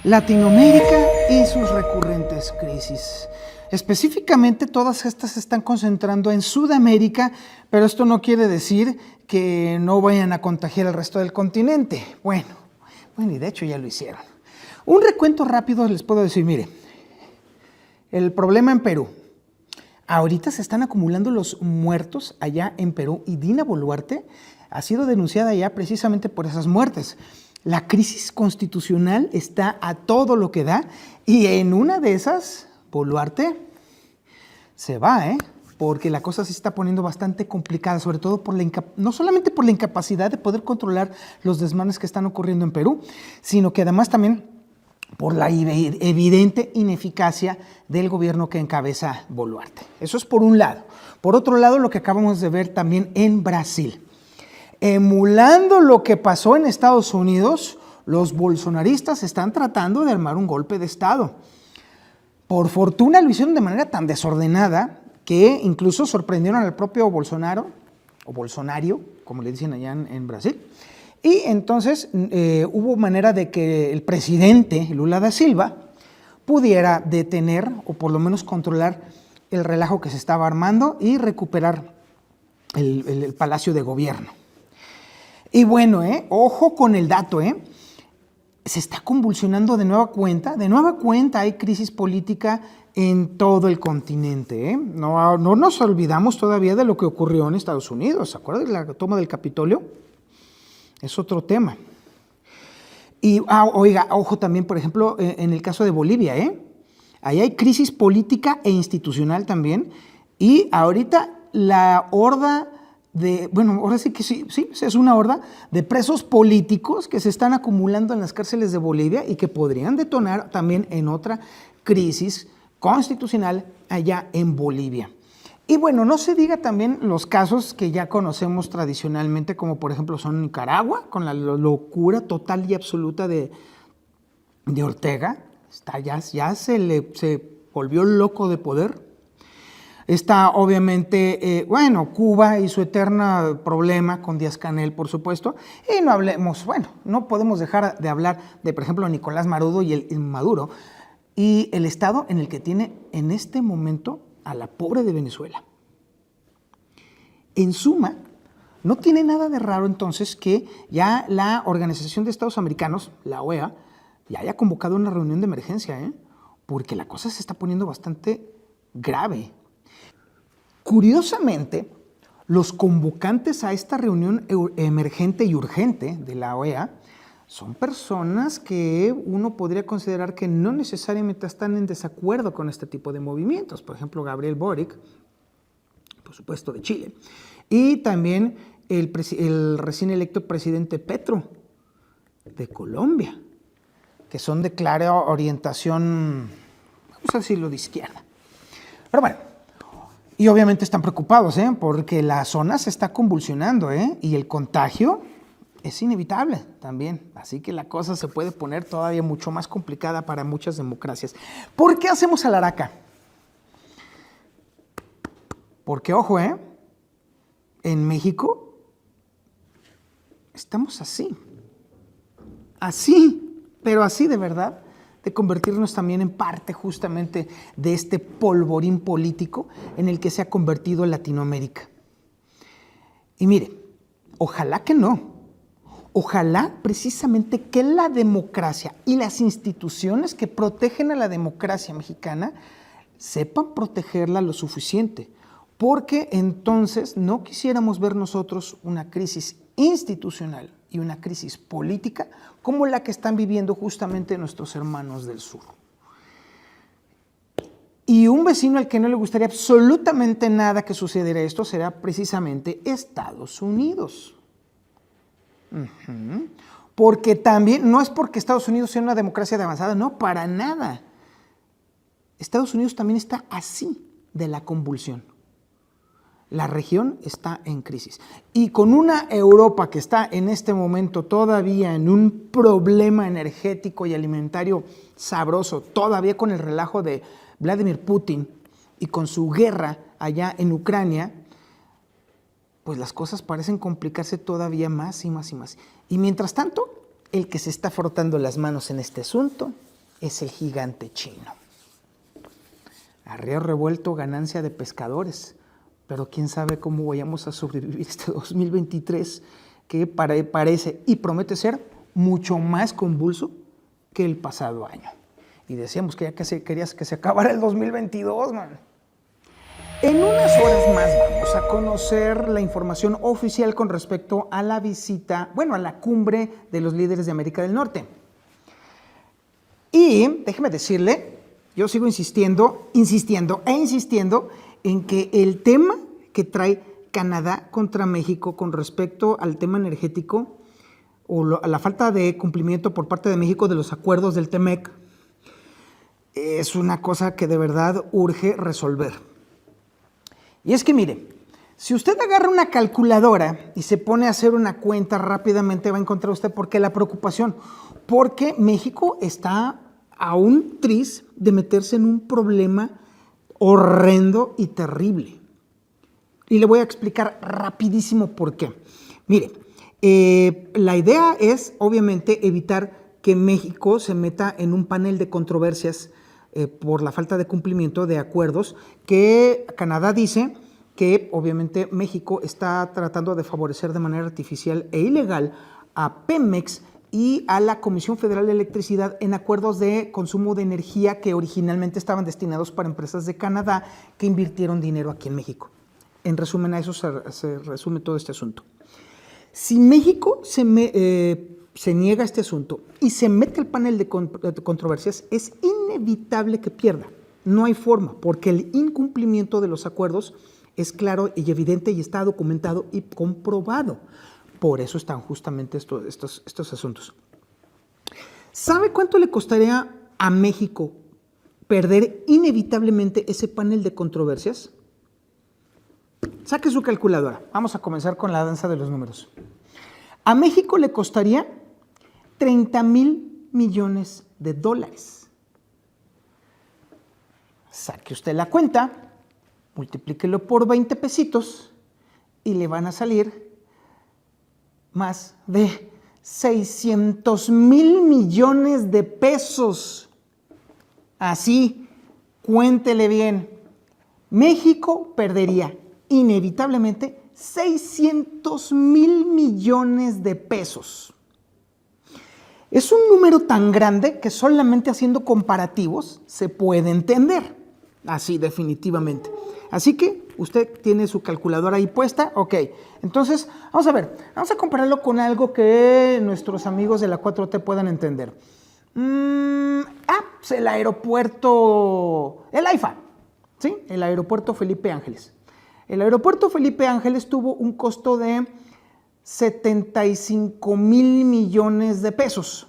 Latinoamérica y sus recurrentes crisis. Específicamente, todas estas se están concentrando en Sudamérica, pero esto no quiere decir que no vayan a contagiar al resto del continente. Bueno, y de hecho ya lo hicieron. Un recuento rápido les puedo decir, mire, el problema en Perú. Ahorita se están acumulando los muertos allá en Perú y Dina Boluarte ha sido denunciada ya precisamente por esas muertes. La crisis constitucional está a todo lo que da y en una de esas, Boluarte se va, porque la cosa se está poniendo bastante complicada, sobre todo por no solamente por la incapacidad de poder controlar los desmanes que están ocurriendo en Perú, sino que además también por la evidente ineficacia del gobierno que encabeza Boluarte. Eso es por un lado. Por otro lado, lo que acabamos de ver también en Brasil. Emulando lo que pasó en Estados Unidos, los bolsonaristas están tratando de armar un golpe de Estado. Por fortuna lo hicieron de manera tan desordenada que incluso sorprendieron al propio Bolsonaro, o Bolsonario, como le dicen allá en Brasil. Y entonces hubo manera de que el presidente Lula da Silva pudiera detener o por lo menos controlar el relajo que se estaba armando y recuperar el palacio de gobierno. Y bueno, ojo con el dato, se está convulsionando de nueva cuenta hay crisis política en todo el continente. No nos olvidamos todavía de lo que ocurrió en Estados Unidos. ¿Se acuerdan de la toma del Capitolio? Es otro tema. Y, oiga, ojo también, por ejemplo, en el caso de Bolivia, ahí hay crisis política e institucional también, y ahorita la horda ahora sí que sí, es una horda de presos políticos que se están acumulando en las cárceles de Bolivia y que podrían detonar también en otra crisis constitucional allá en Bolivia. Y bueno, no se diga también los casos que ya conocemos tradicionalmente, como por ejemplo son Nicaragua, con la locura total y absoluta de Ortega. Ya se volvió loco de poder. Está obviamente, Cuba y su eterno problema con Díaz-Canel, por supuesto. Y no podemos dejar de hablar de, por ejemplo, Nicolás Maduro y el estado en el que tiene en este momento a la pobre de Venezuela. En suma, no tiene nada de raro entonces que ya la Organización de Estados Americanos, la OEA, ya haya convocado una reunión de emergencia, porque la cosa se está poniendo bastante grave. Curiosamente, los convocantes a esta reunión emergente y urgente de la OEA son personas que uno podría considerar que no necesariamente están en desacuerdo con este tipo de movimientos. Por ejemplo, Gabriel Boric, por supuesto, de Chile. Y también el recién electo presidente Petro, de Colombia, que son de clara orientación, vamos a decirlo, de izquierda. Pero bueno, y obviamente están preocupados, porque la zona se está convulsionando, y el contagio es inevitable también. Así que la cosa se puede poner todavía mucho más complicada para muchas democracias. ¿Por qué hacemos alaraca? Porque, ojo, en México estamos así, pero así de verdad, de convertirnos también en parte justamente de este polvorín político en el que se ha convertido Latinoamérica. Y mire, ojalá que no. Ojalá precisamente que la democracia y las instituciones que protegen a la democracia mexicana sepan protegerla lo suficiente, porque entonces no quisiéramos ver nosotros una crisis institucional y una crisis política como la que están viviendo justamente nuestros hermanos del sur. Y un vecino al que no le gustaría absolutamente nada que sucediera esto será precisamente Estados Unidos. Porque también, no es porque Estados Unidos sea una democracia de avanzada, no, para nada. Estados Unidos también está así de la convulsión. La región está en crisis. Y con una Europa que está en este momento todavía en un problema energético y alimentario sabroso, todavía con el relajo de Vladimir Putin y con su guerra allá en Ucrania, pues las cosas parecen complicarse todavía más y más y más. Y mientras tanto, el que se está frotando las manos en este asunto es el gigante chino. Arreo revuelto, ganancia de pescadores, pero quién sabe cómo vayamos a sobrevivir este 2023, que parece y promete ser mucho más convulso que el pasado año. Y decíamos que ya querías que se acabara el 2022, man. En unas horas más vamos a conocer la información oficial con respecto a la visita, a la cumbre de los líderes de América del Norte. Y déjeme decirle, yo sigo insistiendo en que el tema que trae Canadá contra México con respecto al tema energético o a la falta de cumplimiento por parte de México de los acuerdos del TEMEC es una cosa que de verdad urge resolver. Y es que mire, si usted agarra una calculadora y se pone a hacer una cuenta rápidamente, va a encontrar usted por qué la preocupación. Porque México está a un tris de meterse en un problema horrendo y terrible. Y le voy a explicar rapidísimo por qué. Mire, la idea es obviamente evitar que México se meta en un panel de controversias por la falta de cumplimiento de acuerdos que Canadá dice que obviamente México está tratando de favorecer de manera artificial e ilegal a Pemex y a la Comisión Federal de Electricidad en acuerdos de consumo de energía que originalmente estaban destinados para empresas de Canadá que invirtieron dinero aquí en México. En resumen, a eso se resume todo este asunto. Si México se niega a este asunto y se mete al panel de controversias, es inevitable que pierda. No hay forma, porque el incumplimiento de los acuerdos es claro y evidente y está documentado y comprobado. Por eso están justamente estos asuntos. ¿Sabe cuánto le costaría a México perder inevitablemente ese panel de controversias? Saque su calculadora. Vamos a comenzar con la danza de los números. A México le costaría 30,000 millones de dólares. Saque usted la cuenta, multiplíquelo por 20 pesitos y le van a salir más de 600,000 millones de pesos. Así, cuéntele bien. México perdería inevitablemente 600,000 millones de pesos. Es un número tan grande que solamente haciendo comparativos se puede entender. Así, definitivamente. Así que usted tiene su calculadora ahí puesta. Ok, entonces vamos a ver, vamos a compararlo con algo que nuestros amigos de la 4T puedan entender. Pues el aeropuerto, el AIFA, ¿sí? El aeropuerto Felipe Ángeles. El aeropuerto Felipe Ángeles tuvo un costo de 75,000 millones de pesos.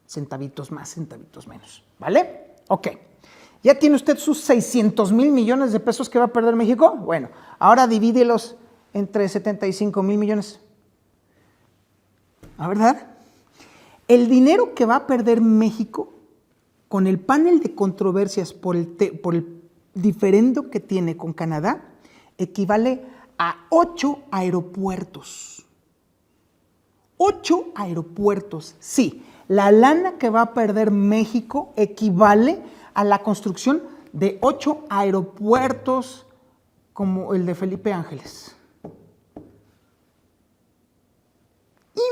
Centavitos más, centavitos menos, ¿vale? Ok. ¿Ya tiene usted sus 600,000 millones de pesos que va a perder México? Bueno, ahora divídelos entre 75,000 millones. ¿Ah, verdad? El dinero que va a perder México con el panel de controversias por el diferendo que tiene con Canadá equivale a 8 aeropuertos. 8 aeropuertos, sí. La lana que va a perder México equivale a la construcción de 8 aeropuertos como el de Felipe Ángeles.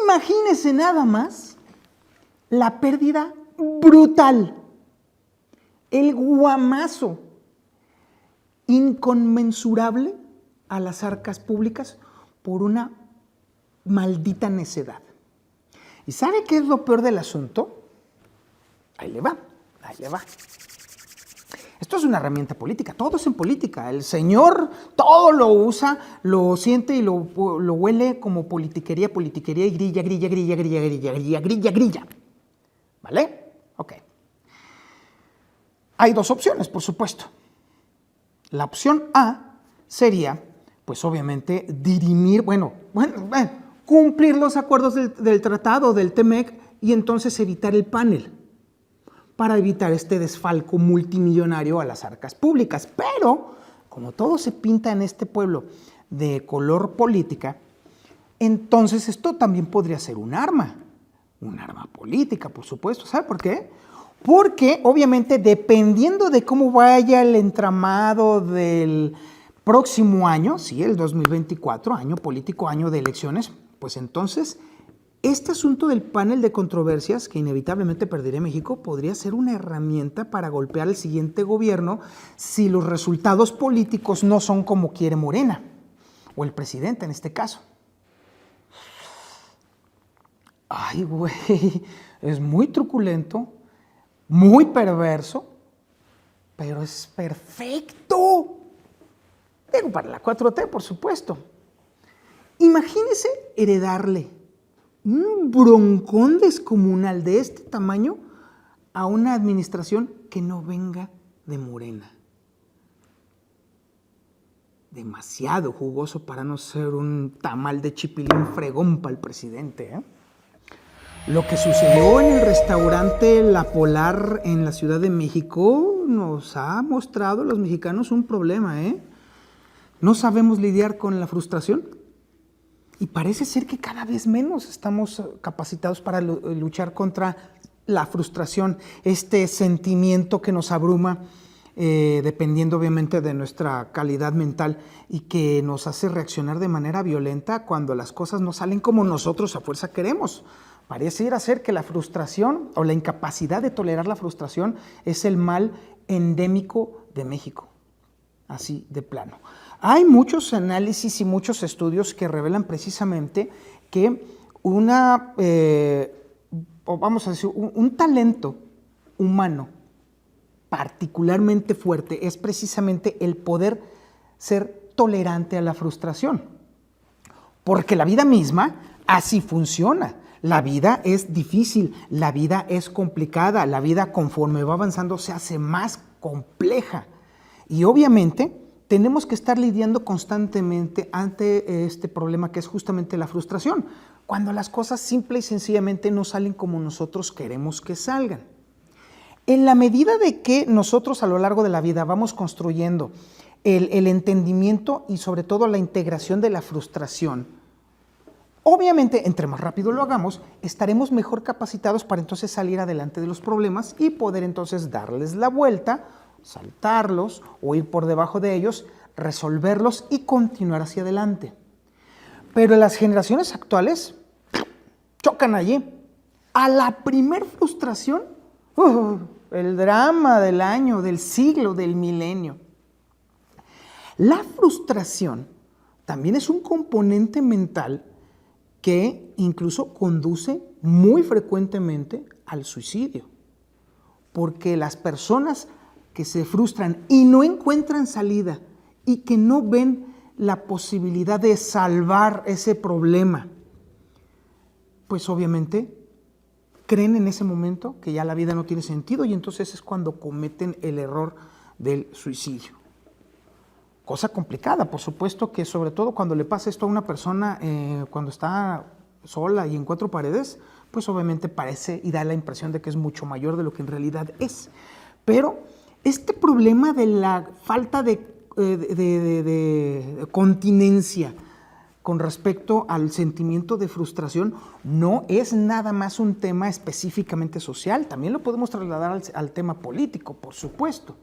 Imagínese nada más la pérdida brutal, el guamazo inconmensurable a las arcas públicas por una maldita necedad. ¿Y sabe qué es lo peor del asunto? Ahí le va. Esto es una herramienta política, todo es en política. El señor todo lo usa, lo siente y lo huele como politiquería y grilla. ¿Vale? Ok. Hay dos opciones, por supuesto. La opción A sería, pues obviamente, dirimir, cumplir los acuerdos del tratado, del TEMEC, y entonces evitar el panel, para evitar este desfalco multimillonario a las arcas públicas. Pero, como todo se pinta en este pueblo de color política, entonces esto también podría ser un arma un arma política, por supuesto. ¿Sabe por qué? Porque obviamente dependiendo de cómo vaya el entramado del próximo año, sí, el 2024, año político, año de elecciones, pues entonces este asunto del panel de controversias que inevitablemente perderá México podría ser una herramienta para golpear al siguiente gobierno si los resultados políticos no son como quiere Morena, o el presidente en este caso. Ay, güey, es muy truculento, muy perverso, pero es perfecto. Pero para la 4T, por supuesto. Imagínese heredarle un broncón descomunal de este tamaño a una administración que no venga de Morena. Demasiado jugoso para no ser un tamal de chipilín fregón para el presidente, ¿eh? Lo que sucedió en el restaurante La Polar en la Ciudad de México nos ha mostrado a los mexicanos un problema, ¿eh? No sabemos lidiar con la frustración y parece ser que cada vez menos estamos capacitados para luchar contra la frustración, este sentimiento que nos abruma, dependiendo obviamente de nuestra calidad mental y que nos hace reaccionar de manera violenta cuando las cosas no salen como nosotros a fuerza queremos. Pareciera ser que la frustración o la incapacidad de tolerar la frustración es el mal endémico de México, así de plano. Hay muchos análisis y muchos estudios que revelan precisamente que vamos a decir, un talento humano particularmente fuerte es precisamente el poder ser tolerante a la frustración, porque la vida misma así funciona. La vida es difícil, la vida es complicada, la vida conforme va avanzando se hace más compleja. Y obviamente tenemos que estar lidiando constantemente ante este problema que es justamente la frustración, cuando las cosas simple y sencillamente no salen como nosotros queremos que salgan. En la medida de que nosotros a lo largo de la vida vamos construyendo el entendimiento y sobre todo la integración de la frustración, obviamente, entre más rápido lo hagamos, estaremos mejor capacitados para entonces salir adelante de los problemas y poder entonces darles la vuelta, saltarlos o ir por debajo de ellos, resolverlos y continuar hacia adelante. Pero las generaciones actuales chocan allí. A la primer frustración, el drama del año, del siglo, del milenio. La frustración también es un componente mental que incluso conduce muy frecuentemente al suicidio, porque las personas que se frustran y no encuentran salida y que no ven la posibilidad de salvar ese problema, pues obviamente creen en ese momento que ya la vida no tiene sentido y entonces es cuando cometen el error del suicidio. Cosa complicada, por supuesto, que sobre todo cuando le pasa esto a una persona cuando está sola y en cuatro paredes, pues obviamente parece y da la impresión de que es mucho mayor de lo que en realidad es. Pero este problema de la falta de continencia con respecto al sentimiento de frustración no es nada más un tema específicamente social, también lo podemos trasladar al tema político, por supuesto.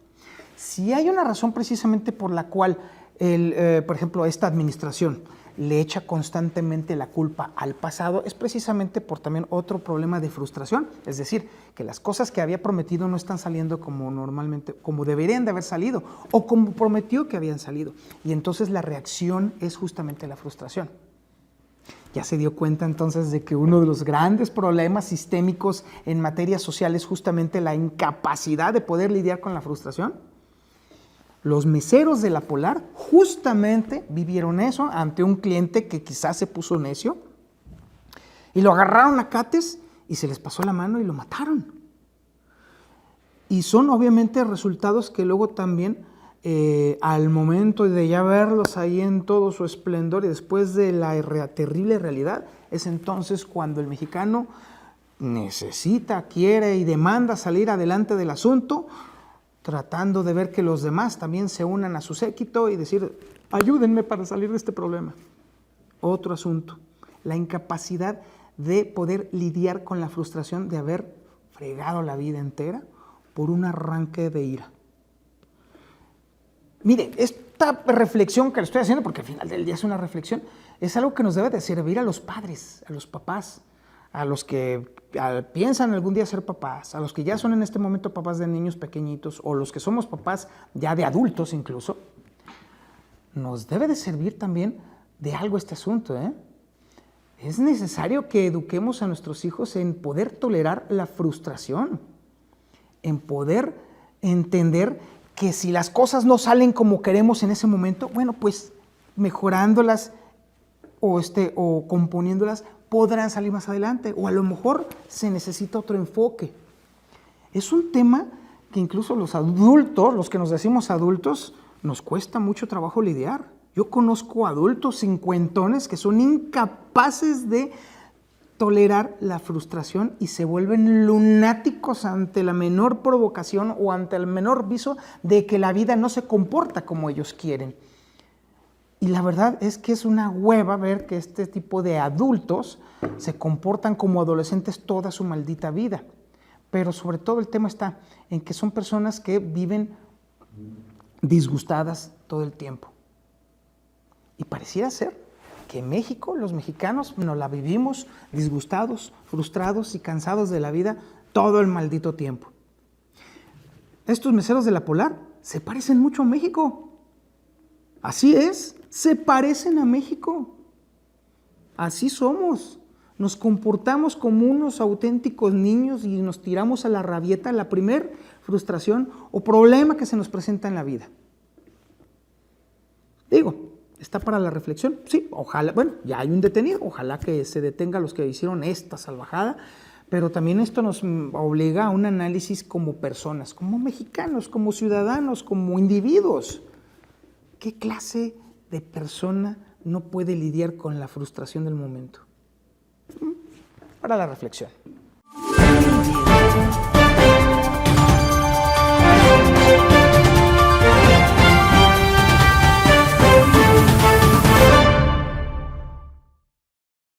Si hay una razón precisamente por la cual, por ejemplo, esta administración le echa constantemente la culpa al pasado, es precisamente por también otro problema de frustración, es decir, que las cosas que había prometido no están saliendo como normalmente, como deberían de haber salido, o como prometió que habían salido, y entonces la reacción es justamente la frustración. Ya se dio cuenta entonces de que uno de los grandes problemas sistémicos en materia social es justamente la incapacidad de poder lidiar con la frustración. Los meseros de La Polar justamente vivieron eso ante un cliente que quizás se puso necio y lo agarraron a cates y se les pasó la mano y lo mataron. Y son obviamente resultados que luego también al momento de ya verlos ahí en todo su esplendor y después de la terrible realidad, es entonces cuando el mexicano necesita, quiere y demanda salir adelante del asunto, tratando de ver que los demás también se unan a su séquito y decir, ayúdenme para salir de este problema. Otro asunto, la incapacidad de poder lidiar con la frustración de haber fregado la vida entera por un arranque de ira. Mire, esta reflexión que le estoy haciendo, porque al final del día es una reflexión, es algo que nos debe de servir a los padres, a los papás, a los que piensan algún día ser papás, a los que ya son en este momento papás de niños pequeñitos, o los que somos papás ya de adultos incluso. Nos debe de servir también de algo este asunto, ¿eh? Es necesario que eduquemos a nuestros hijos en poder tolerar la frustración, en poder entender que si las cosas no salen como queremos en ese momento, bueno, pues mejorándolas o componiéndolas podrán salir más adelante, o a lo mejor se necesita otro enfoque. Es un tema que incluso los adultos, los que nos decimos adultos, nos cuesta mucho trabajo lidiar. Yo conozco adultos cincuentones que son incapaces de tolerar la frustración y se vuelven lunáticos ante la menor provocación o ante el menor viso de que la vida no se comporta como ellos quieren. Y la verdad es que es una hueva ver que este tipo de adultos se comportan como adolescentes toda su maldita vida. Pero sobre todo el tema está en que son personas que viven disgustadas todo el tiempo. Y pareciera ser que en México, los mexicanos, nos la vivimos disgustados, frustrados y cansados de la vida todo el maldito tiempo. Estos meseros de la Polar se parecen mucho a México. Así es, se parecen a México. Así somos. Nos comportamos como unos auténticos niños y nos tiramos a la rabieta la primer frustración o problema que se nos presenta en la vida. Digo, ¿está para la reflexión? Sí, ojalá, bueno, ya hay un detenido, ojalá que se detenga a los que hicieron esta salvajada, pero también esto nos obliga a un análisis como personas, como mexicanos, como ciudadanos, como individuos. ¿Qué clase de persona no puede lidiar con la frustración del momento? Para la reflexión.